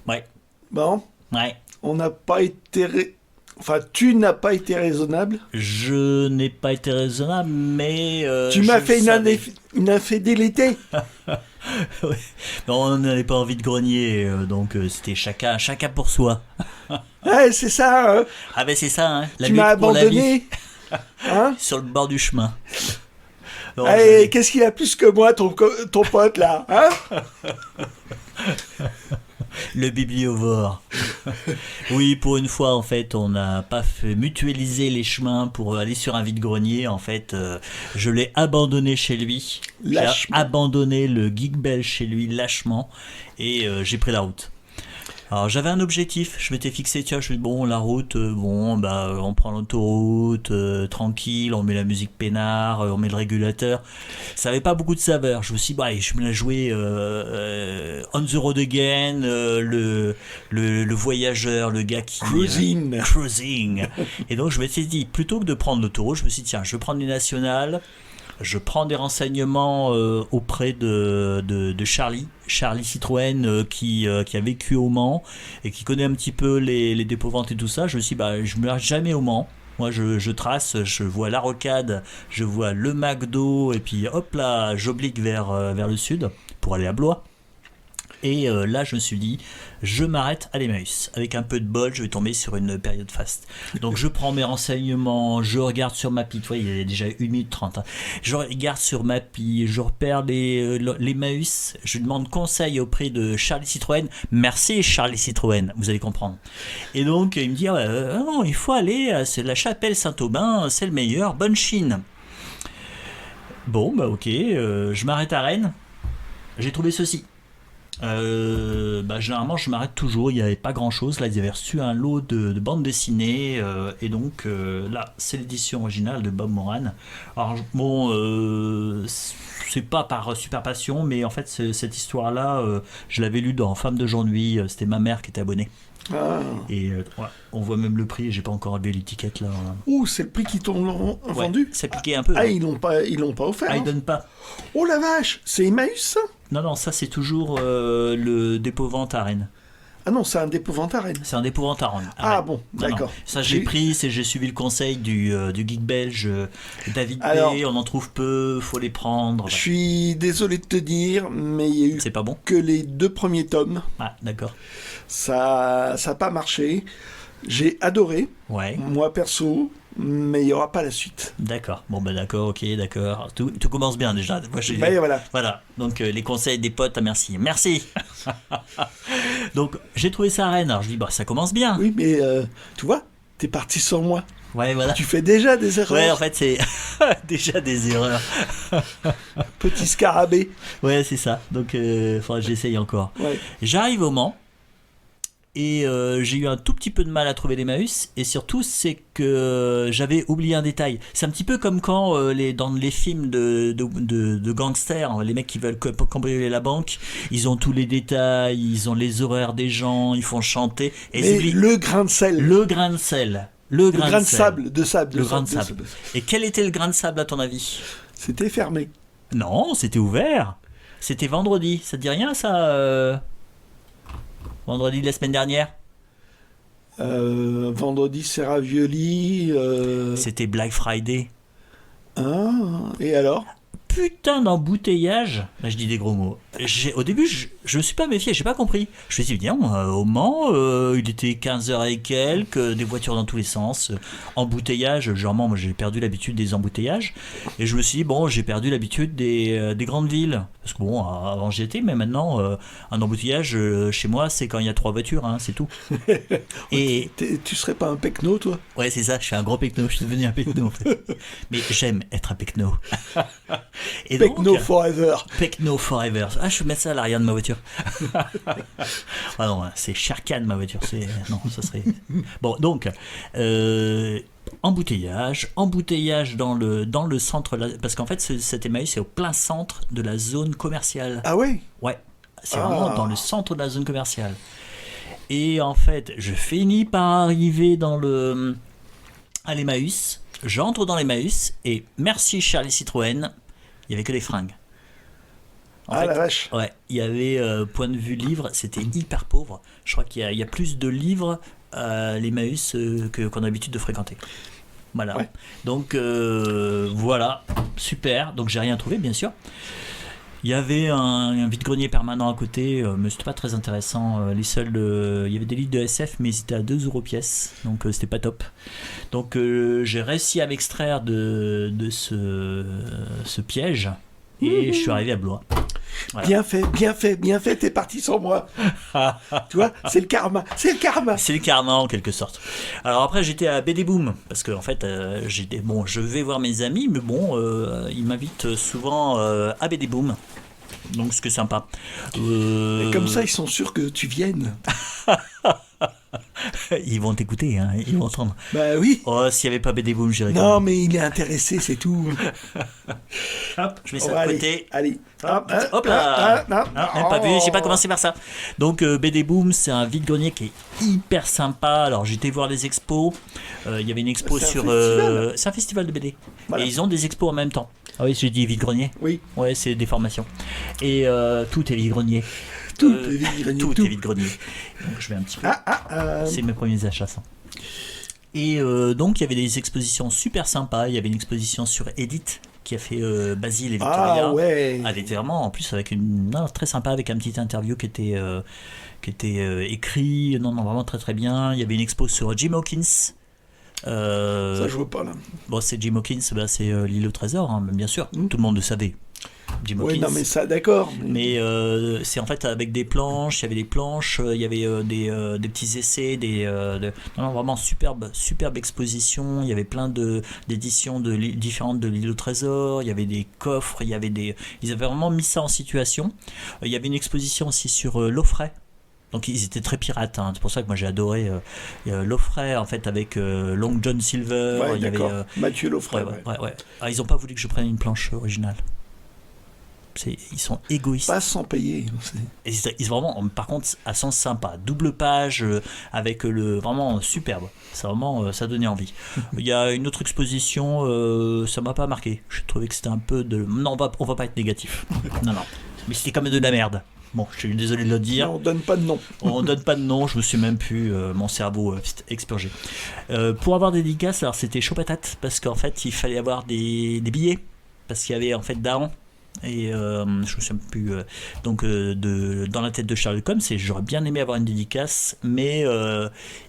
Ouais, Bon, ouais. on n'a pas été... Enfin, tu n'as pas été raisonnable. Je n'ai pas été raisonnable, mais Tu je m'as le fait savais. une infidélité. Ouais. Non, on n'avait pas envie de grogner, donc c'était chacun pour soi. Ouais, c'est ça, hein. Ah ben c'est ça, hein, la Tu m'as lutte pour la vie abandonné. Hein. sur le bord du chemin. Non, Allez, qu'est-ce qu'il a plus que moi, ton pote, là, hein. le bibliovore. Oui, pour une fois, en fait, on n'a pas fait mutualiser les chemins pour aller sur un vide-grenier. En fait, je l'ai abandonné chez lui. J'ai Lâchement. abandonné le Geek Bell chez lui lâchement et j'ai pris la route. Alors j'avais un objectif, je m'étais fixé, tiens, je me dis bon, la route, bon, bah on prend l'autoroute, tranquille, on met la musique peinard, on met le régulateur. Ça avait pas beaucoup de saveur. Je me suis dit, bah, allez, je me la jouer On the Road Again, le voyageur, le gars qui... Cruising. Cruising. Et donc je m'étais dit, plutôt que de prendre l'autoroute, je me suis dit, tiens, je vais prendre les nationales. Je prends des renseignements auprès de Charlie Citroën qui a vécu au Mans et qui connaît un petit peu les dépôts-ventes et tout ça. Je me suis dit, bah, je me lâche jamais au Mans. Moi, je trace, je vois la rocade, je vois le McDo et puis hop là, j'oblique vers le sud pour aller à Blois. Et là, je me suis dit, je m'arrête à l'Emmaüs. Avec un peu de bol, je vais tomber sur une période faste. Donc, je prends mes renseignements, je regarde sur Mappy. Tu vois, il y a déjà 1 minute 30. Hein. Je regarde sur Mappy, je repère l'Emmaüs. Je demande conseil auprès de Charlie Citroën. Merci, Charlie Citroën, vous allez comprendre. Et donc, il me dit, non, il faut aller à la chapelle Saint-Aubin, c'est le meilleur, bonne Chine. Bon, bah ok, je m'arrête à Rennes. J'ai trouvé ceci. Généralement je m'arrête toujours, il n'y avait pas grand chose là, ils avaient reçu un lot de bandes dessinées et donc là c'est l'édition originale de Bob Moran. Alors bon, c'est pas par super passion, mais en fait cette histoire là je l'avais lu dans Femme d'aujourd'hui, c'était ma mère qui était abonnée. Ah. Et ouais, on voit même le prix, j'ai pas encore vu l'étiquette là. Ouh, c'est le prix qu'ils t'ont vendu. Ouais, ça piquait un peu. Ah, ils l'ont pas offert. Ah, Hein. ils donnent pas. Oh la vache, c'est Emmaüs ça. Non, ça c'est toujours le dépôt-vente à Rennes. Ah non, c'est un dépôt-vente à Rennes. C'est un dépôt-vente à Rennes. Ah Rennes. bon, Non. d'accord. Ça j'ai pris, j'ai suivi le conseil du geek belge David Alors, B. On en trouve peu, faut les prendre. Je suis désolé de te dire, mais il y a eu C'est pas bon. que les 2 premiers tomes. Ah d'accord. Ça a pas marché. J'ai adoré, Ouais. moi perso, mais il y aura pas la suite. D'accord. Bon bah d'accord, ok, d'accord. Tout commence bien déjà. Moi, Ben voilà. Voilà. Donc les conseils des potes, merci. Merci. Donc j'ai trouvé ça à Rennes. Alors je dis bah ça commence bien. Oui, mais tu vois, t'es parti sans moi. Ouais voilà. Tu fais déjà des erreurs. Ouais en fait c'est déjà des erreurs. Petit scarabée. Ouais c'est ça. Donc faudra que j'essaye encore. Ouais. J'arrive au Mans. Et j'ai eu un tout petit peu de mal à trouver l'Emmaüs. Et surtout, c'est que j'avais oublié un détail. C'est un petit peu comme quand dans les films de gangsters, les mecs qui veulent cambrioler la banque, ils ont tous les détails, ils ont les horaires des gens, ils font chanter. Et ils Mais oublient le grain de sel. le grain de sel. Le grain de sable. Le grain de sable. Et quel était le grain de sable à ton avis? C'était fermé. Non, c'était ouvert. C'était vendredi. Ça te dit rien ça vendredi de la semaine dernière? Vendredi, c'est ravioli. C'était Black Friday. Ah, et alors? Putain d'embouteillage. Là, je dis des gros mots. Au début, je me suis pas méfié, j'ai pas compris. Je me suis dit, bien, au Mans, il était 15h et quelques, des voitures dans tous les sens, embouteillage. Généralement, moi, j'ai perdu l'habitude des embouteillages. Et je me suis dit, bon, j'ai perdu l'habitude des grandes villes. Parce que bon, avant j'y étais, mais maintenant, un embouteillage, chez moi, c'est quand il y a 3 voitures, hein, c'est tout. Et Tu serais pas un pecno, toi? ouais, c'est ça, je suis un gros pecno, je suis devenu un pecno en fait. Mais j'aime être un pecno. Et Pecno donc, forever. Pecno forever. Ah, je vais mettre ça à l'arrière de ma voiture. Ah non, c'est Sherkan ma voiture. Non, ça serait. Bon, donc, embouteillage dans le centre, parce qu'en fait, cet Emmaüs c'est au plein centre de la zone commerciale. Ah ouais? Ouais, c'est vraiment dans le centre de la zone commerciale. Et en fait, je finis par arriver à l'Emmaüs. j'entre dans l'Emmaüs et merci Charlie Citroën, il y avait que des fringues. La vache. Ouais, il y avait point de vue livre, c'était hyper pauvre. Je crois qu'il y a plus de livres à l'Emmaüs qu'on a l'habitude de fréquenter. Voilà. Ouais. Donc voilà, super. Donc j'ai rien trouvé, bien sûr. Il y avait un vide-grenier permanent à côté, mais c'était pas très intéressant. Il y avait des livres de SF, mais ils étaient à 2 € pièce, donc c'était pas top. Donc j'ai réussi à m'extraire de ce piège et je suis arrivé à Blois. Voilà. Bien fait, t'es parti sans moi. Tu vois, c'est le karma. C'est le karma en quelque sorte. Alors après j'étais à BD Boom parce que en fait je vais voir mes amis, mais bon ils m'invitent souvent à BD Boom. Donc ce qui est sympa. Et comme ça ils sont sûrs que tu viennes. Ils vont t'écouter, hein, ils vont entendre. Bah oui. Oh, s'il n'y avait pas BD Boom, j'irais. Non, mais il est intéressé, c'est tout. Hop, je mets ça de côté. Allez. Hop là. Même pas vu, j'ai pas commencé par ça. Donc BD Boom, c'est un vide-grenier qui est hyper sympa. Alors j'étais voir les expos. Il y avait une expo C'est un sur. festival. C'est un festival de BD. Voilà. Et ils ont des expos en même temps. Ah oui, j'ai dit vide-grenier. Oui. Ouais, c'est des formations. Et tout est vide-grenier. Tout est vide-grenier. Tout est vide-grenier. Donc je vais un petit peu. C'est mes premiers achats, ça. Et donc il y avait des expositions super sympas. Il y avait une exposition sur Edith qui a fait Basile et Victoria. Ah ouais. Elle était vraiment en plus avec très sympa, avec un petit interview qui était écrit. Non, vraiment très très bien. Il y avait une expo sur Jim Hawkins. Ça je vois pas là. Bon, c'est Jim Hawkins, c'est l'île au trésor, hein, bien sûr. Tout le monde le savait. Jim Hawkins. Oui, non mais ça d'accord. Mais c'est en fait avec des planches, il y avait des planches, il y avait des petits essais, non, vraiment superbe exposition. Il y avait plein d'éditions différentes de l'île au trésor. Il y avait des coffres, ils avaient vraiment mis ça en situation. Il y avait une exposition aussi sur l'Offray. Donc ils étaient très pirates, hein. C'est pour ça que moi j'ai adoré l'Offray en fait avec Long John Silver. Ouais, il y avait Mathieu Loffray. Ouais. Ah, ils ont pas voulu que je prenne une planche originale. Ils sont égoïstes. Pas sans payer. Et ils sont vraiment, par contre, à sens sympa. Double page avec vraiment superbe. C'est vraiment, ça donnait envie. Il y a une autre exposition, ça m'a pas marqué. Je trouvais que c'était un peu de. Non, on va pas être négatif. Non. Mais c'était quand même de la merde. Bon, je suis désolé de le dire. Non, on donne pas de nom. On donne pas de nom, je me suis même pu mon cerveau expurgé. Pour avoir des dédicaces, alors c'était chaud patate parce qu'en fait il fallait avoir des billets parce qu'il y avait en fait Dahan et je me souviens plus dans la tête de Charles Combs et j'aurais bien aimé avoir une dédicace mais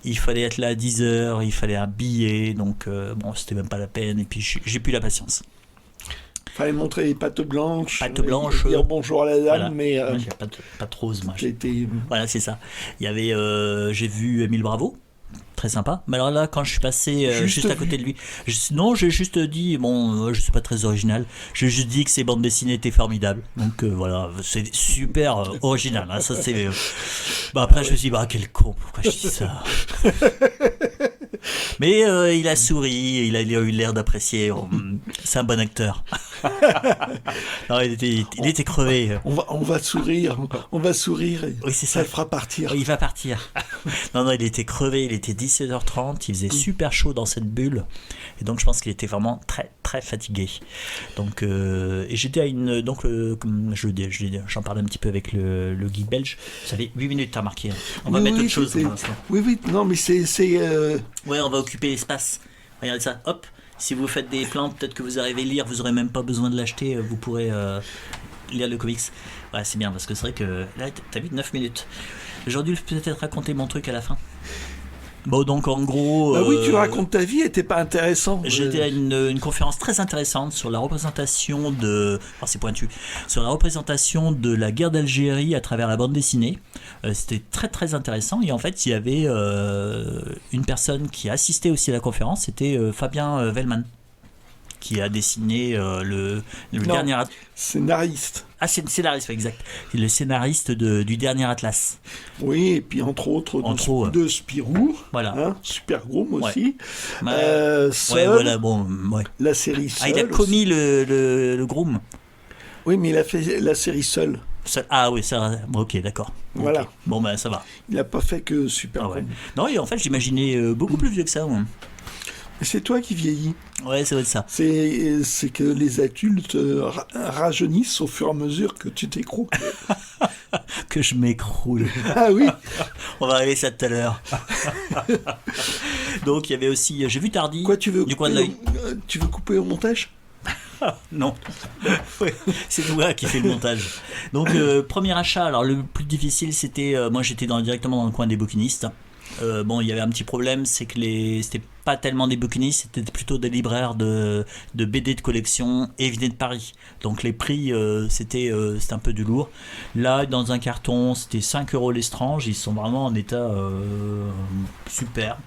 il fallait être là à 10h, il fallait un billet donc bon c'était même pas la peine et puis j'ai plus la patience. Fallait montrer les pattes blanches. Dire bonjour à la dame, voilà. mais. Moi, j'ai pas de rose, moi. J'étais. Voilà, c'est ça. Il y avait, j'ai vu Émile Bravo, très sympa. Mais alors là, quand je suis passé juste à côté de lui, non, j'ai juste dit, bon, je suis pas très original. J'ai juste dit que ses bandes dessinées étaient formidables. Donc voilà, c'est super original. Hein, ça c'est. Après, je me suis dit, quel con, pourquoi je dis ça. Mais il a souri, il a eu l'air d'apprécier. C'est un bon acteur. Non, il était crevé. On va sourire. Oui, c'est ça le fera partir. Il va partir. Non, il était crevé. Il était 17h30. Il faisait super chaud dans cette bulle. Et donc, je pense qu'il était vraiment très, très fatigué. Donc, et j'étais à une. Donc, j'en parlais un petit peu avec le guide belge. Ça fait 8 minutes à marquer. On va mettre autre chose pour l'instant. Oui, non, mais c'est. Ouais, on va occuper l'espace. Regardez ça, hop. Si vous faites des plantes, peut-être que vous arrivez à lire, vous n'aurez même pas besoin de l'acheter, vous pourrez lire le comics. Ouais, c'est bien, parce que c'est vrai que là, t'as vu 9 minutes. J'aurais dû peut-être raconter mon truc à la fin. Bon, donc en gros. Oui, tu racontes ta vie et t'es pas intéressant. J'étais à une conférence très intéressante sur la représentation de. Alors c'est pointu. Sur la représentation de la guerre d'Algérie à travers la bande dessinée. C'était très très intéressant. Et en fait, il y avait une personne qui assistait aussi à la conférence. C'était Fabien Vellman, qui a dessiné le dernier. Scénariste. Ah, c'est le scénariste, exact. C'est le scénariste du dernier Atlas. Oui, et puis entre autres de Spirou. Voilà. Hein, Super Groom aussi. Ouais. Seul, voilà, bon, ouais. La série Seul. Ah, il a commis le Groom. Oui, mais il a fait la série Seul. Ah oui, ça. Ok, d'accord. Voilà. Okay. Bon, ça va. Il n'a pas fait que Super Groom. Non, et en fait, j'imaginais beaucoup plus vieux que ça. Ouais. C'est toi qui vieillis. Ouais, ça va être ça. C'est que les adultes rajeunissent au fur et à mesure que tu t'écroules. Que je m'écroule. Ah oui. On va arriver ça tout à l'heure. Donc il y avait aussi, j'ai vu Tardy. Quoi, tu veux du coin de l'œil. Tu veux couper au montage? Non, ouais, c'est toi qui fais le montage. Donc premier achat, alors le plus difficile c'était, moi j'étais directement dans le coin des bouquinistes. Bon, il y avait un petit problème, c'est que c'était pas tellement des bouquinistes, c'était plutôt des libraires de BD de collection et venaient de Paris. Donc les prix, c'était un peu du lourd. Là, dans un carton, c'était 5 € l'estrange, ils sont vraiment en état super.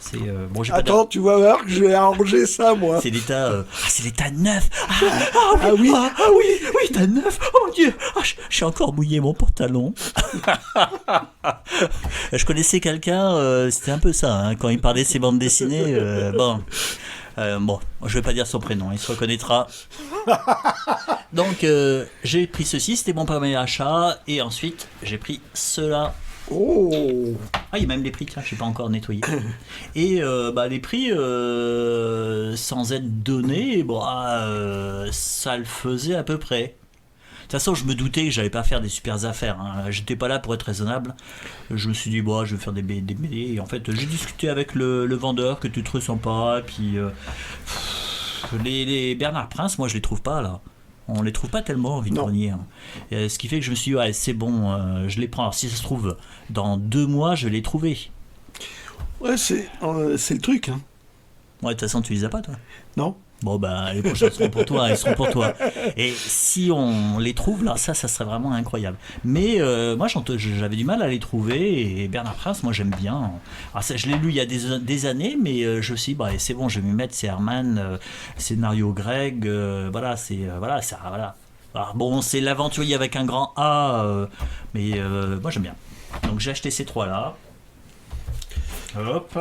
C'est bon, Attends, tu vas voir que je vais arranger ça, moi. C'est l'état c'est l'état neuf. Oui, Oui, t'as neuf. Oh mon Dieu, j'ai encore mouillé mon pantalon. Je connaissais quelqu'un, c'était un peu ça, hein, quand il parlait de ses bandes dessinées. Bon, je vais pas dire son prénom, il se reconnaîtra. Donc j'ai pris ceci, c'était mon premier achat, et ensuite j'ai pris cela. Oh. Ah, il y a même les prix, tiens, je n'ai pas encore nettoyé. Et les prix, sans être donnés, ça le faisait à peu près. De toute façon, je me doutais que j'allais pas faire des super affaires. Hein. J'étais pas là pour être raisonnable. Je me suis dit, je vais faire des BD. Et en fait, j'ai discuté avec le vendeur que tu te ressens pas. Et puis, les Bernard Prince, moi, je les trouve pas là. On les trouve pas tellement en vide-grenier. Hein. Ce qui fait que je me suis dit, ouais, c'est bon, je les prends. Alors si ça se trouve, dans 2 mois, je vais les trouver. Ouais, c'est le truc. Hein. Ouais, de toute façon, tu les as pas, toi? Non. Bon, les prochains seront pour toi, ils seront pour toi. Et si on les trouve, là, ça serait vraiment incroyable. Mais moi, j'avais du mal à les trouver. Et Bernard Prince, moi, j'aime bien. Alors, ça, je l'ai lu il y a des années, mais je me suis dit, c'est bon, je vais m'y mettre. C'est Herman, scénario Greg. Voilà. Alors, bon, c'est l'aventurier avec un grand A. Mais moi, j'aime bien. Donc, j'ai acheté ces 3-là. Hop.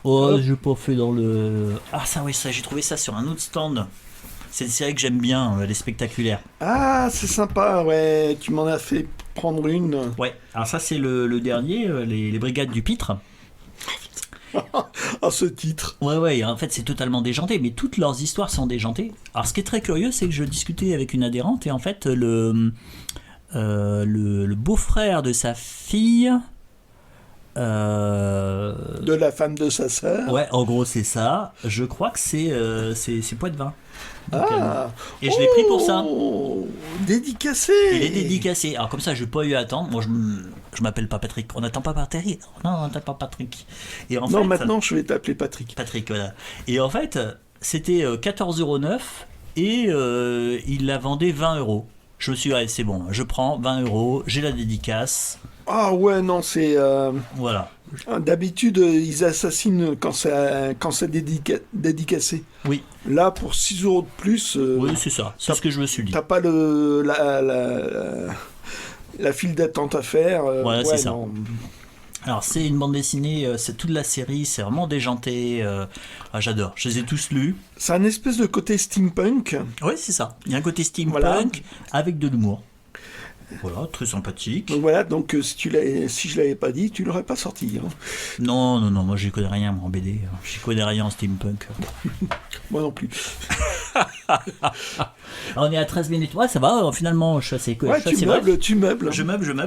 Oh, j'ai pas fait dans le... Ah, ça, j'ai trouvé ça sur un autre stand. C'est une série que j'aime bien, les spectaculaires. Ah, c'est sympa, ouais. Tu m'en as fait prendre une. Ouais, alors ça, c'est le dernier, les Brigades du Pitre. Ah, ce titre. Ouais, en fait, c'est totalement déjanté, mais toutes leurs histoires sont déjantées. Alors, ce qui est très curieux, c'est que je discutais avec une adhérente, et en fait, le beau-frère de sa fille... De la femme de sa sœur. Ouais, en gros c'est ça. Je crois que c'est Poitvin. Donc, et je l'ai pris pour ça. Dédicacé. Il est dédicacé. Alors comme ça, je n'ai pas eu à attendre. Moi, je m'appelle pas Patrick. On n'attend pas Patrick. Non, on n'attend pas Patrick. Et en fait, maintenant je vais t'appeler Patrick. Patrick, voilà. Et en fait, c'était 14,9 € et il la vendait 20 €. Je me suis dit, c'est bon, je prends 20 €, j'ai la dédicace. Ah ouais, non, c'est... Voilà. D'habitude, ils assassinent quand c'est dédicacé. Oui. Là, pour 6 € de plus... oui, c'est ça. C'est ce que je me suis dit. T'as pas la file d'attente à faire. Voilà, c'est ça. Non. Alors, c'est une bande dessinée, c'est toute la série, c'est vraiment déjanté. J'adore, je les ai tous lus. C'est un espèce de côté steampunk. Oui, c'est ça. Il y a un côté steampunk avec de l'humour. Voilà, très sympathique. Donc voilà, si je l'avais pas dit, tu l'aurais pas sorti. Hein. Non, moi j'y connais rien en BD. J'y connais rien en steampunk. Moi non plus. On est à 13 minutes. Ouais, ça va, finalement, je suis assez... Ouais, tu meubles. Je meuble.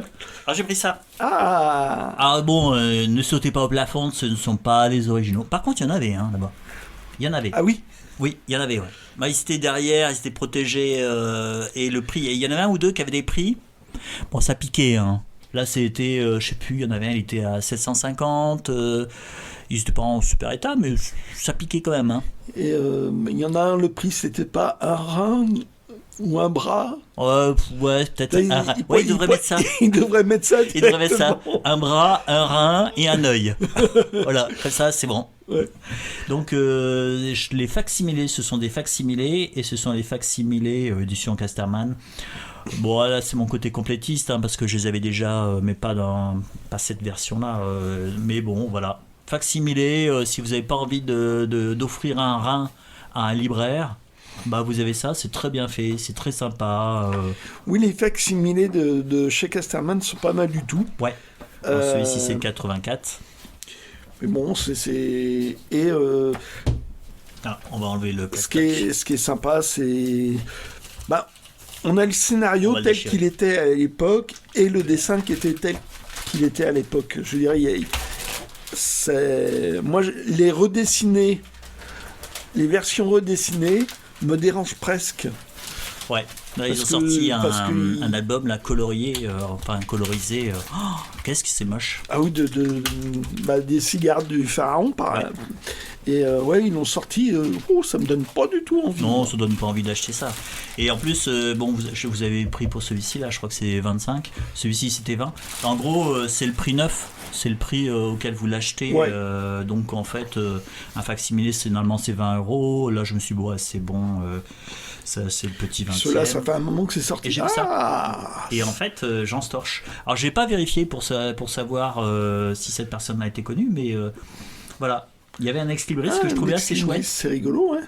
Alors j'ai pris ça. Ah bon, ne sautez pas au plafond, ce ne sont pas les originaux. Par contre, il y en avait, là-bas. Il y en avait. Ah oui. Oui, il y en avait, ouais. Ils étaient derrière, ils étaient protégés, et le prix... Il y en avait un ou deux qui avaient des prix. Bon, ça piquait, hein. Là, c'était, je sais plus, il y en avait un, il était à 750. Ils étaient pas en super état, mais ça piquait quand même, hein. Et il y en a un, le prix, c'était pas un rein ou un bras. Ouais, peut-être un rein. Ouais, il devrait mettre ça. Il devrait mettre ça. Il devrait mettre ça. Un bras, un rein et un œil. Voilà, comme ça, c'est bon. Ouais. Donc, les facsimilés, ce sont des facsimilés, et ce sont les facsimilés édition Casterman. Bon, là, c'est mon côté complétiste, hein, parce que je les avais déjà, mais pas cette version-là. Mais bon, voilà. Facsimilé, si vous n'avez pas envie d'offrir un rein à un libraire, vous avez ça, c'est très bien fait, c'est très sympa. Oui, les facsimilés de chez Casterman sont pas mal du tout. Ouais. Celui-ci, c'est le 84. Mais bon, et Ah, on va enlever le ce qui est sympa, c'est... Bah, on a le scénario tel qu'il était à l'époque et le dessin qui était tel qu'il était à l'époque. Je dirais, moi, les redessinés, les versions redessinées me dérangent presque. Ouais, là, ils ont sorti un album là, colorié, enfin colorisé. Qu'est-ce que c'est moche. Ah oui, des cigares du pharaon, par exemple. Et ils l'ont sorti, ça me donne pas du tout envie. Non, ça donne pas envie d'acheter ça. Et en plus, vous avez pris pour celui-ci, là, je crois que c'est 25. Celui-ci, c'était 20. En gros, c'est le prix neuf. C'est le prix auquel vous l'achetez. Ouais. Donc, en fait, un facsimilé, normalement, c'est 20 €. Là, je me suis dit, ouais, c'est bon. Ça, c'est le petit 20e. Cela, ça fait un moment que c'est sorti. Et j'ai vu ça. Et en fait, Jean Storch. Alors, j'ai pas vérifié pour savoir si cette personne a été connue, mais voilà. Il y avait un ex-libris que je trouvais assez chouette. C'est rigolo, ouais.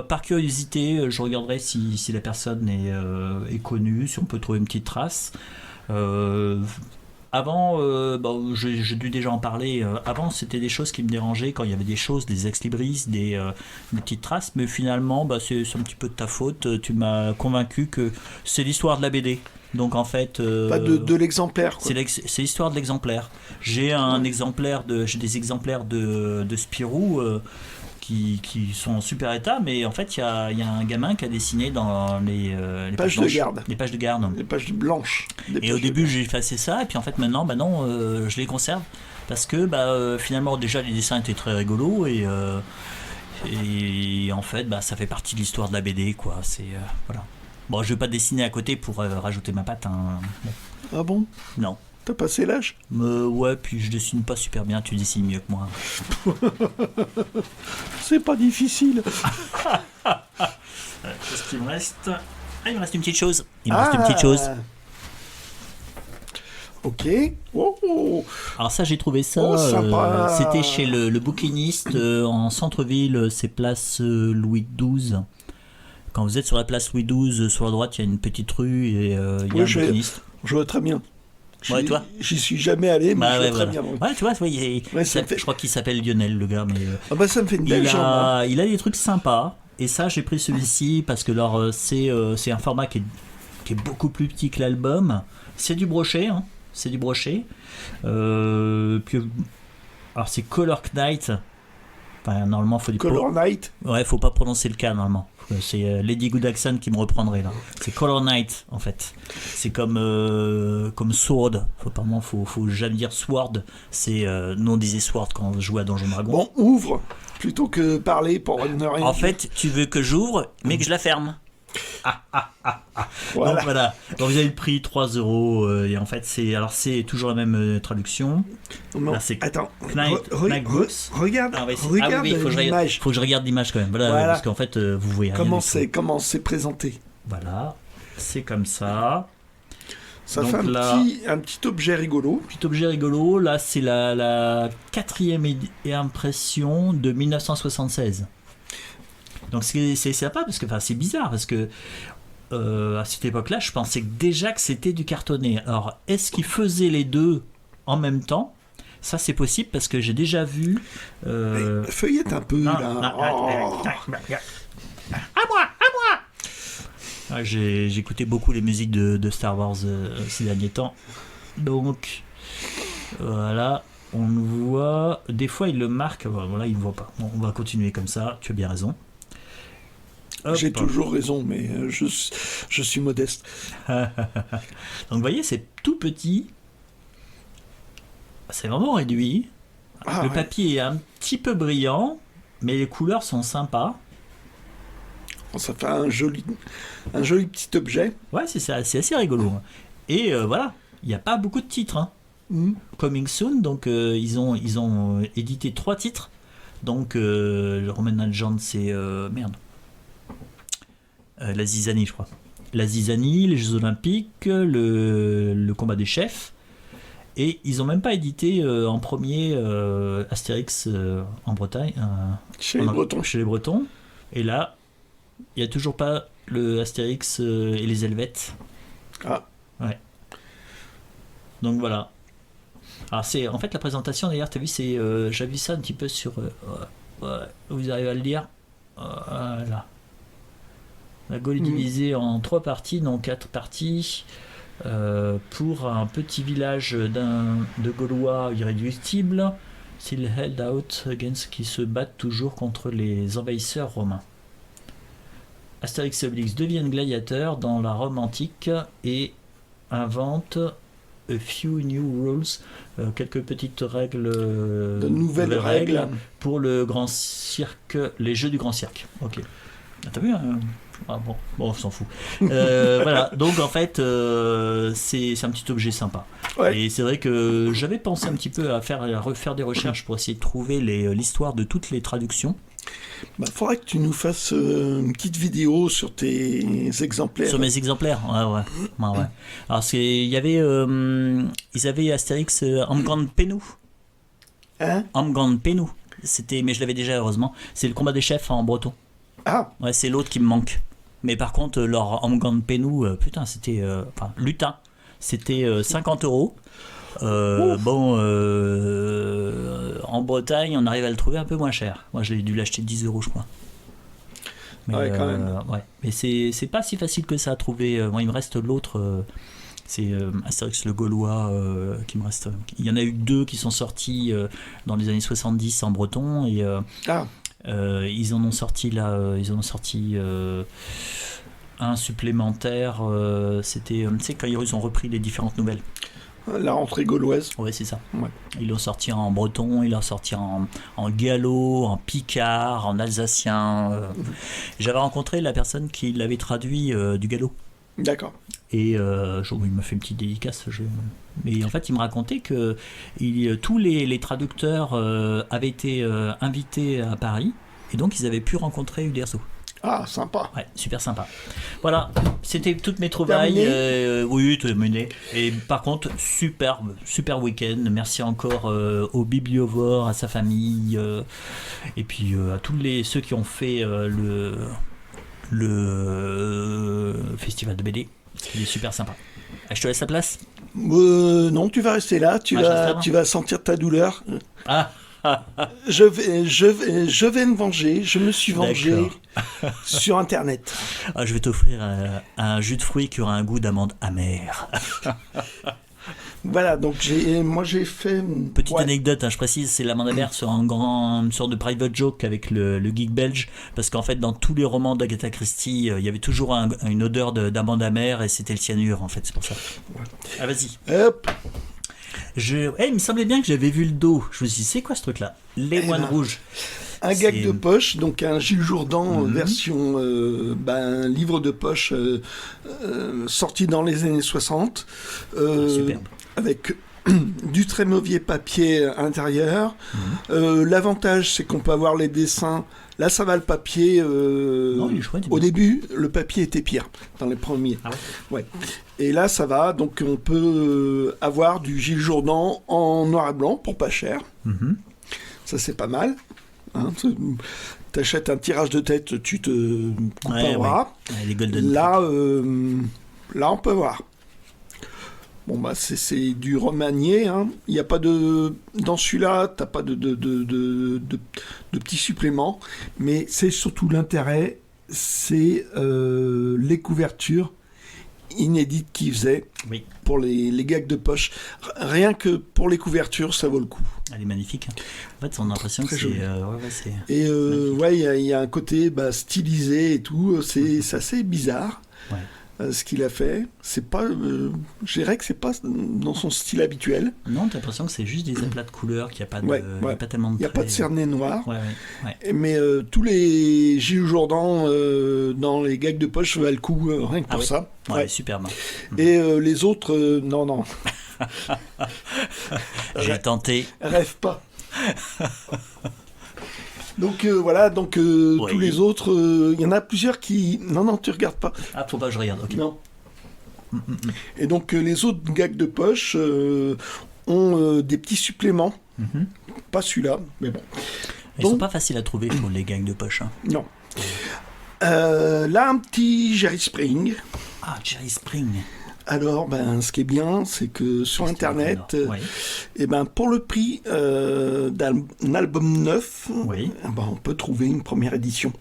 Par curiosité, je regarderai si la personne est connue, si on peut trouver une petite trace. Avant, j'ai dû déjà en parler. Avant, c'était des choses qui me dérangeaient quand il y avait des choses, des ex-libris, des petites traces. Mais finalement, c'est un petit peu de ta faute. Tu m'as convaincu que c'est l'histoire de la BD. Donc en fait, pas de l'exemplaire, quoi. C'est l'histoire de l'exemplaire. J'ai des exemplaires de Spirou qui sont en super état, mais en fait il y a un gamin qui a dessiné dans les pages de garde. Les pages de garde. Les pages blanches. Et au début j'ai effacé ça, et puis en fait maintenant, non, je les conserve parce que finalement déjà les dessins étaient très rigolos et en fait ça fait partie de l'histoire de la BD, quoi. C'est voilà. Bon, je vais pas dessiner à côté pour rajouter ma patte. Bon. Ah bon ? Non. T'as passé l'âge ? Ouais, puis je dessine pas super bien, tu dessines mieux que moi. C'est pas difficile. Qu'est-ce qu'il me reste ? Il me reste une petite chose. Une petite chose. Ok. Oh. Alors ça, j'ai trouvé ça. Sympa. C'était chez le bouquiniste en centre-ville, c'est place Louis XII. Quand vous êtes sur la place Louis XII, sur la droite, il y a une petite rue et il y a un bouquiniste. Je vois très bien. Ouais, toi ? J'y suis jamais allé, mais je vois très bien. Ouais, tu vois, je crois qu'il s'appelle Lionel, le gars. Mais, ça me fait une belle jambe. Il a des trucs sympas. Et ça, j'ai pris celui-ci parce que c'est un format qui est beaucoup plus petit que l'album. C'est du brochet, hein. C'est du brochet. Alors, c'est Color Knight. Enfin, normalement, faut du Color Knight. Ouais, faut pas prononcer le K normalement. C'est Lady Goodakson qui me reprendrait là. C'est Color Knight en fait. C'est comme Sword. Faut jamais dire Sword. C'est nous on disait Sword quand on jouait à Donjon Dragon. Bon, ouvre plutôt que parler pour ne rien. En fait, tu veux que j'ouvre, mais que je la ferme. Voilà. Donc voilà. Donc vous avez le prix 3 €. Et en fait, c'est toujours la même traduction. Non. Là, c'est Attends. Knight Books. Regarde l'image. Faut que je regarde l'image quand même. Voilà. Parce qu'en fait, vous voyez rien. Comment c'est présenté. Voilà. C'est comme ça. Ça donc fait un petit objet rigolo. Petit objet rigolo. Là, c'est la 4e impression de 1976. Donc c'est sympa parce que c'est bizarre parce que à cette époque-là, je pensais déjà que c'était du cartonné. Alors, est-ce qu'ils faisaient les deux en même temps ? Ça, c'est possible parce que j'ai déjà vu. Feuillette un peu là. À moi. J'ai écouté beaucoup les musiques de Star Wars ces derniers temps. Donc voilà, on voit. Des fois, il le marque. Voilà, il ne voit pas. Bon, on va continuer comme ça. Tu as bien raison. Hop. J'ai toujours raison, mais je suis modeste. Donc vous voyez, c'est tout petit. C'est vraiment réduit. Le papier est un petit peu brillant, mais les couleurs sont sympas. Ça fait un joli petit objet. Ouais, c'est assez rigolo. Et voilà, il n'y a pas beaucoup de titres. Hein. Coming soon, donc ils ont édité 3 titres. Donc le Roman Legend, c'est la Zizanie, je crois. La Zizanie, les Jeux Olympiques, le combat des chefs. Et ils n'ont même pas édité en premier Astérix en Bretagne. Chez les Bretons. Et là, il n'y a toujours pas le Astérix et les Helvètes. Ah. Ouais. Donc voilà. Alors c'est en fait la présentation d'ailleurs, t'as vu, j'ai vu ça un petit peu sur. Vous arrivez à le lire. Voilà. La Gaule est divisée en 3 parties, non 4 parties. Pour un petit village de Gaulois irréductibles, s'ils held out against, qui se battent toujours contre les envahisseurs romains. Astérix et Obélix deviennent gladiateurs dans la Rome antique et inventent a few new rules, quelques petites règles, de nouvelles règles pour le grand cirque, les jeux du grand cirque. Ok. Ah, t'as vu hein? Bon, on s'en fout. Voilà, donc en fait, c'est un petit objet sympa. Ouais. Et c'est vrai que j'avais pensé un petit peu à refaire des recherches pour essayer de trouver l'histoire de toutes les traductions. Faudrait que tu nous fasses une petite vidéo sur tes exemplaires. Sur mes exemplaires, ouais. Alors ils avaient Astérix Amgan Penou. Hein? Amgan Penou. Mais je l'avais déjà heureusement. C'est le combat des chefs en breton. Ah. Ouais, c'est l'autre qui me manque. Mais par contre, leur Amgan Penou, putain, c'était lutin. C'était 50 €. En Bretagne, on arrive à le trouver un peu moins cher. Moi, j'ai dû l'acheter 10 €, je crois. Mais, ouais, quand même. Ouais. Mais c'est pas si facile que ça à trouver. Moi, il me reste l'autre. C'est Astérix le Gaulois qui me reste. Il y en a eu 2 qui sont sortis dans les années 70 en breton. Et ils en ont sorti là. Ils en ont sorti. Un supplémentaire. C'était. Tu sais, quand ils ont repris les différentes nouvelles. La rentrée gauloise. Oui, c'est ça. Ouais. Ils l'ont sorti en breton, ils l'ont sorti en gallo, en picard, en alsacien. J'avais rencontré la personne qui l'avait traduit du gallo. D'accord. Et il m'a fait une petite dédicace. Mais en fait, il me racontait que tous les traducteurs avaient été invités à Paris, et donc ils avaient pu rencontrer Uderzo. Ah, sympa. Ouais, super sympa. Voilà, c'était toutes mes trouvailles. Oui, terminé. Et par contre, super week-end. Merci encore au Bibliovore, à sa famille, et puis à tous ceux qui ont fait le festival de BD. Il est super sympa. Je te laisse la place. Non, tu vas rester là. Tu vas sentir ta douleur. Ah. Je vais me venger. Je me suis vengé sur Internet. Je vais t'offrir un jus de fruits qui aura un goût d'amande amère. Voilà, donc j'ai fait... Petite anecdote, je précise, c'est l'amande amère sur une sorte de private joke avec le geek belge, parce qu'en fait dans tous les romans d'Agatha Christie, il y avait toujours une odeur d'amande amère, et c'était le cyanure en fait, c'est pour ça. Ouais. Ah, vas-y. Hop. Il me semblait bien que j'avais vu le dos. Je me suis dit, c'est quoi ce truc-là? Les moines rouges. Un gag de poche, donc un Gilles Jourdan version livre de poche sorti dans les années 60. Superbe. Avec du très mauvais papier à l'intérieur. L'avantage, c'est qu'on peut avoir les dessins. Là, ça va le papier. Non, il est chouette, au début, le papier était pire dans les premiers. Ah ouais. Et là, ça va. Donc, on peut avoir du Gilles Jourdan en noir et blanc pour pas cher. Ça, c'est pas mal. Hein, t'achètes un tirage de tête, tu te compareras. Ouais, les Golden. Là, on peut voir. Bon, c'est du remanié. Hein. Il n'y a pas de... Dans celui-là, tu n'as pas de petits suppléments. Mais c'est surtout l'intérêt, c'est les couvertures inédites qu'ils faisaient pour les gags de poche. Rien que pour les couvertures, ça vaut le coup. Elle est magnifique. En fait, on a l'impression que c'est... Et il y a un côté stylisé et tout. C'est assez bizarre. Ouais. Ce qu'il a fait, c'est pas, je dirais que c'est pas dans son style habituel. Non, t'as l'impression que c'est juste des aplats de couleurs, qu'il n'y a pas pas tellement de. Il n'y a pas de cerné noir. Ouais. Mais tous les Gilles Jourdan dans les gags de poche valent le coup rien que pour ça. Ouais, superbe. Et les autres, non. J'ai tenté. Rêve pas. Donc voilà, tous les autres, il y en a plusieurs qui... Non, tu regardes pas. Ah, faut pas que je regarde, ok. Non. Et donc les autres gags de poche ont des petits suppléments. Pas celui-là, mais bon. Ils sont pas faciles à trouver pour les gags de poche. Hein. Non. Là, un petit Jerry Spring. Ah, Jerry Spring. Alors, ce qui est bien, c'est que sur Internet, Ouais. pour le prix d'un album neuf, Oui. on peut trouver une première édition.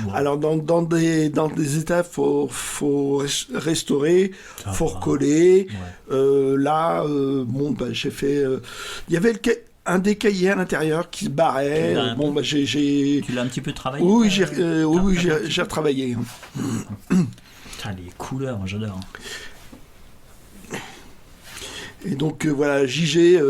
Bon. Alors, dans des états, faut restaurer, Ça faut va. recoller. Ouais. Là, j'ai fait... Il y avait un des cahiers à l'intérieur qui se barrait. Tu l'as un peu J'ai... Tu l'as un petit peu travaillé Oui, t'as- j'ai retravaillé. Putain, les couleurs, j'adore. Et donc, voilà, JG,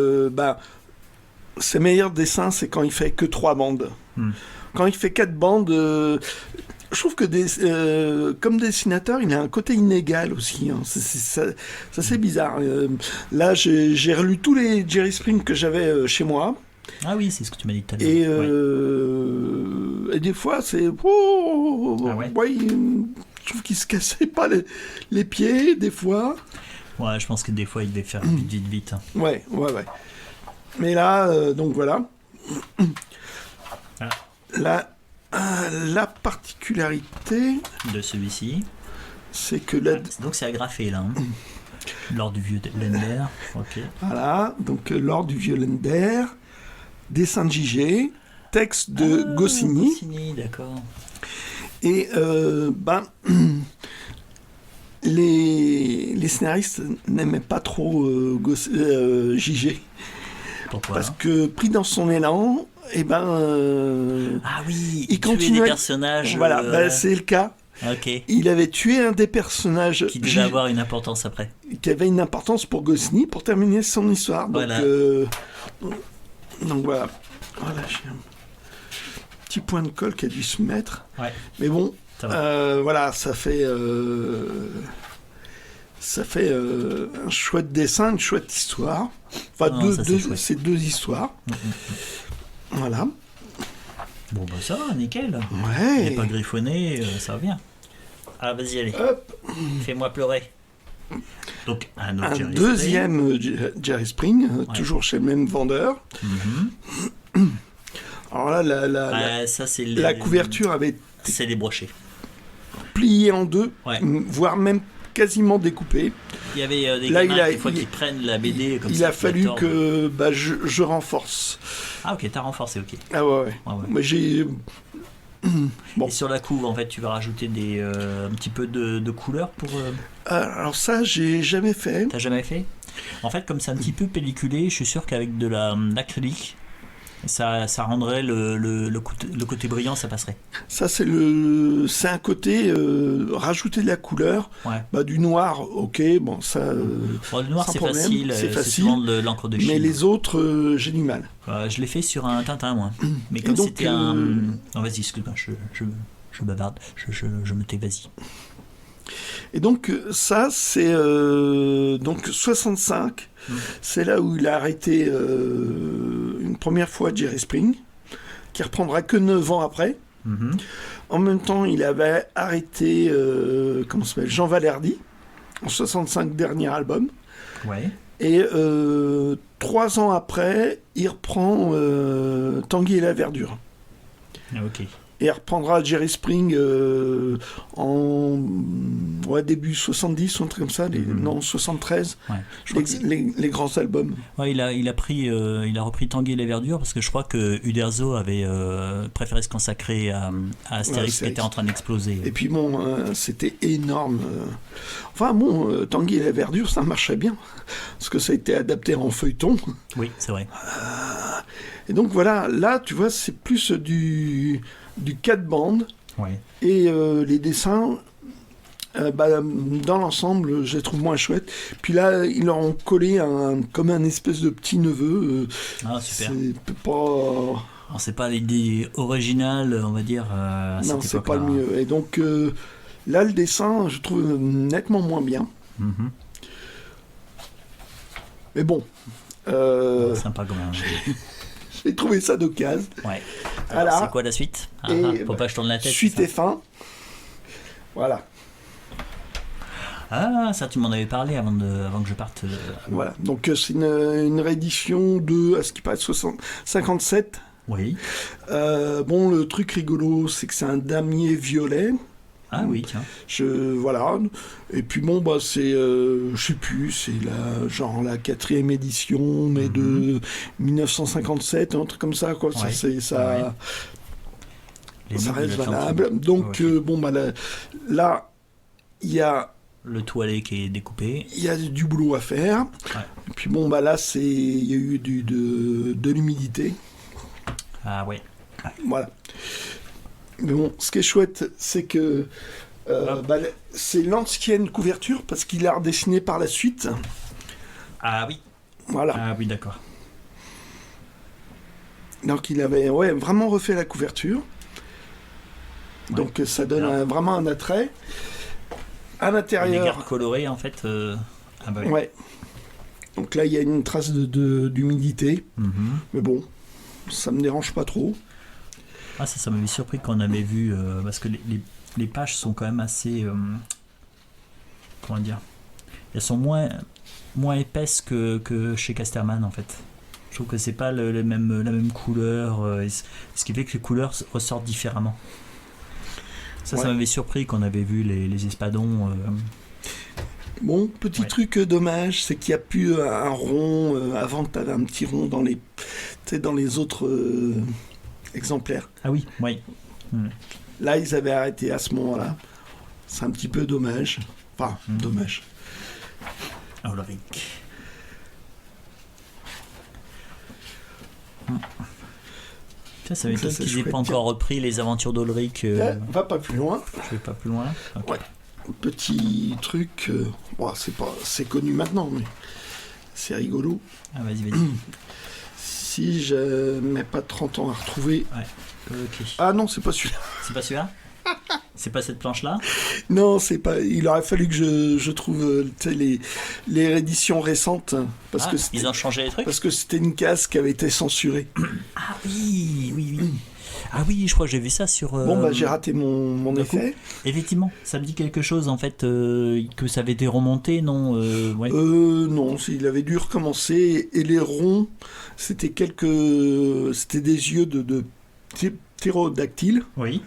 ses meilleurs dessins, c'est quand il fait que 3 bandes. Hmm. Quand il fait 4 bandes, je trouve que comme dessinateur, il a un côté inégal aussi. Hein. Ça, c'est bizarre. Là, j'ai relu tous les Jerry Spring que j'avais chez moi. Ah oui, c'est ce que tu m'as dit tout à l'heure. Ouais. Et des fois, c'est... Ah ouais je trouve qu'il se cassait pas les pieds, des fois. Ouais, je pense que des fois, il devait faire vite. Hein. Ouais. Mais là, donc voilà. Ah. La particularité, De celui-ci. c'est que Donc c'est agrafé, là. Hein. Lors du vieux Lender. Ok. voilà, donc lors du Violender, dessin de JG, texte de Goscinny, Goscinny, d'accord. et les scénaristes n'aimaient pas trop JG, Pourquoi parce que pris dans son élan, Ah oui, il tuait continuait. des personnages. Voilà, c'est le cas. Ok. Il avait tué un des personnages Qui devait avoir une importance après. qui avait une importance pour Goscinny pour terminer son histoire. Donc, Voilà. Donc voilà. Voilà, j'ai un petit point de colle qui a dû se mettre. Ouais. Mais bon, Ça va. voilà, ça fait un chouette dessin, une chouette histoire. Enfin, Non, ça, c'est chouette. c'est 2 histoires. Voilà. Bon, bah ça va, nickel. Il Ouais. n'est pas griffonné, ça va bien. Ah, vas-y, allez. Hop, Fais-moi pleurer. Donc, un autre un Jerry deuxième Jerry Spring, Ouais. toujours chez le même vendeur. Spring. Mhm. Alors là, Ah, ça, c'est la couverture avait été C'est les brochets. pliée en deux, Ouais. voire même quasiment découpée. Il y avait des Là, gamins, des des fois, qui prennent la BD comme Il ça. a qui fallu la tordent. que je renforce. Ah, ok, t'as renforcé, ok. Ah ouais. Ouais, ouais. Mais j'ai... Bon. Et sur la couve, en fait, tu vas rajouter un petit peu de couleur pour. Alors ça, j'ai jamais fait. T'as jamais fait? En fait, comme c'est un petit peu pelliculé, je suis sûr qu'avec de l'acrylique, ça rendrait le côté brillant, ça passerait. Ça, c'est un côté rajouter de la couleur, Ouais. du noir. Ok, bon ça. Bon, le noir, sans c'est problème, facile. c'est facile. souvent de l'encre de Chine. Mais les autres, j'ai du mal. Je l'ai fait sur un Tintin, moi. Mais Et comme donc, c'était un. Non, vas-y, excuse-moi, je bavarde. Je me tais, vas-y. Et donc ça, c'est donc 65. C'est là où il a arrêté une première fois Jerry Spring, qui reprendra que 9 ans après. Mhm. En même temps, il avait arrêté comment ça s'appelle, Jean Valerdi en 65, dernier album. Ouais. Et 3 ans après, il reprend Tanguy et la Verdure. Ah, ok. Et il reprendra Jerry Spring en début 70 ou un truc comme ça, non 73, Ouais. Je crois que les grands albums. ouais, il a repris Tanguy et les Verdures parce que je crois que Uderzo avait préféré se consacrer à Astérix qui était en train d'exploser. Et puis bon, c'était énorme. Enfin bon, Tanguy et la Verdure, ça marchait bien, parce que ça a été adapté en feuilleton. Oui, c'est vrai. Et donc voilà, là tu vois, c'est plus du 4 bandes. Ouais. Et les dessins, dans l'ensemble, je les trouve moins chouettes. Puis là, ils leur ont collé comme un espèce de petit neveu. Ah, super. C'est pas... Alors, c'est pas l'idée originale, on va dire. À Non, cette c'est pas le époque-là. mieux. Et donc, là, le dessin, je trouve nettement moins bien. Mhm. Mais bon, Sympa quand même. j'ai trouvé ça d'occasion. Ouais. Alors, Voilà. c'est quoi la suite? Et, Faut pas que je tourne la tête. Suite c'est et ça fin. Voilà. Ah, ça, tu m'en avais parlé avant que je parte. Voilà. Donc, c'est une réédition de, à ce qui paraît, 57. Oui. Bon, le truc rigolo, c'est que c'est un damier violet. Ah oui, tiens. Voilà. Et puis bon, bah c'est, je sais plus, c'est genre la 4e édition, mais de 1957, un truc comme ça, quoi. Ça, Ouais. c'est ça. Les Ça mythes de reste l'Atlantide. valable. Donc, Ok. bon, bah là, il y a, Le toilet qui est découpé. il y a du boulot à faire. Ouais. Et puis bon, bah là, il y a eu de l'humidité. Ah ouais. Voilà. Mais bon, ce qui est chouette, c'est que c'est l'ancienne couverture parce qu'il l'a redessiné par la suite. Ah oui. Voilà. Ah oui, d'accord. Donc il avait vraiment refait la couverture. Donc ça donne vraiment un attrait. À Les l'intérieur. gardes colorées, en fait. Ah bah oui. Ouais. Donc là, il y a une trace d'humidité. Mhm. Mais bon, ça me dérange pas trop. Ah, ça m'avait surpris qu'on avait vu, parce que les pages sont quand même assez, comment dire, elles sont moins épaisses que chez Casterman en fait. Je trouve que c'est pas la même couleur, ce qui fait que les couleurs ressortent différemment. Ça Ouais. m'avait surpris qu'on avait vu les espadons. Bon, petit truc dommage, c'est qu'il n'y a plus un rond. Avant, tu avais un petit rond dans les autres exemplaires. Ah oui, oui. Là, ils avaient arrêté à ce moment-là. C'est un petit peu dommage. Enfin, dommage. Ulrich. Ça m'étonne c'est qu'ils n'aient chouette. pas encore repris les aventures d'Ulrich. Va pas plus loin. Je vais pas plus loin. Ok. Ouais. Petit truc. Bon, c'est connu maintenant, mais c'est rigolo. Ah, vas-y. Si je mets pas 30 ans à retrouver. Ok. Ah non, c'est pas celui-là. C'est pas celui-là? C'est pas cette planche-là? Non, c'est pas. Il aurait fallu que je trouve les rééditions récentes parce Ah, que ils ont changé les trucs? parce que c'était une case qui avait été censurée. Ah oui. Ah oui, je crois que j'ai vu ça sur... Bon, bah j'ai raté mon d'un effet. Effectivement, ça me dit quelque chose en fait, que ça avait été remonté, non? Ouais. Non, il avait dû recommencer et les ronds, c'était des yeux de ptérodactyles Oui.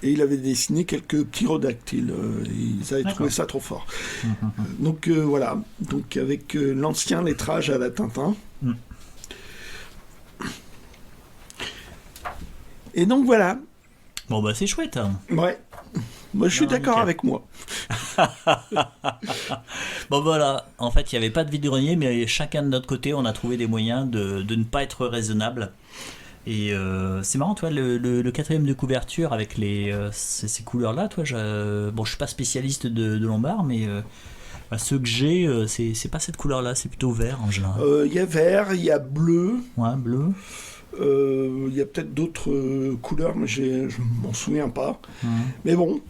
et il avait dessiné quelques ptérodactyles. Ils avaient trouvé ça trop fort. Donc voilà, donc avec l'ancien lettrage à la Tintin. Et donc voilà. Bon bah c'est chouette. Hein. Ouais. Moi je suis Non, d'accord nickel. avec moi. Bon voilà, en fait il n'y avait pas de vide-grenier, mais chacun de notre côté on a trouvé des moyens de ne pas être raisonnable. Et c'est marrant, toi, le 4e de couverture avec ces couleurs-là, toi, bon je suis pas spécialiste de Lombard, mais ceux que j'ai, c'est pas cette couleur-là, c'est plutôt vert en général. Il y a vert, il y a bleu. Ouais, bleu. Il y a peut-être d'autres couleurs, mais je m'en souviens pas. Mais bon,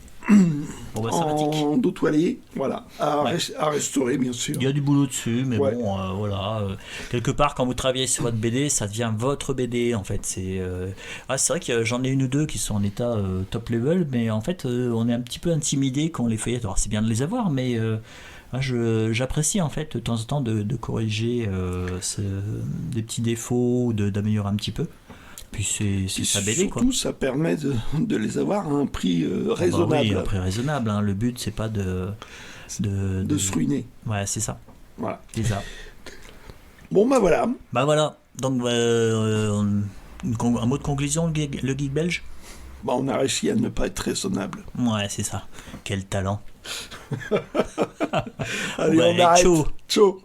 Bon bah sympathique. en dos toilé, voilà, Ouais. à restaurer bien sûr. Il y a du boulot dessus, mais Ouais. bon, voilà. Quelque part, quand vous travaillez sur votre BD, ça devient votre BD, en fait. C'est vrai que j'en ai une ou deux qui sont en état top level, mais en fait, on est un petit peu intimidé quand on les feuillette. Alors, c'est bien de les avoir, mais j'apprécie, en fait, de temps en temps, de corriger des petits défauts, d'améliorer un petit peu. Puis c'est sa BD, quoi. Surtout, ça permet de les avoir à un prix Bah raisonnable, oui, un prix raisonnable. Hein. Le but, c'est pas de se ruiner. Ouais, c'est ça. Voilà. C'est ça. Bon, bah voilà. Bah voilà, donc un mot de conclusion, le geek belge? Bah, on a réussi à ne pas être raisonnable. Ouais, c'est ça. Quel talent. Allez, Ouais, on arrête. ciao. Ciao.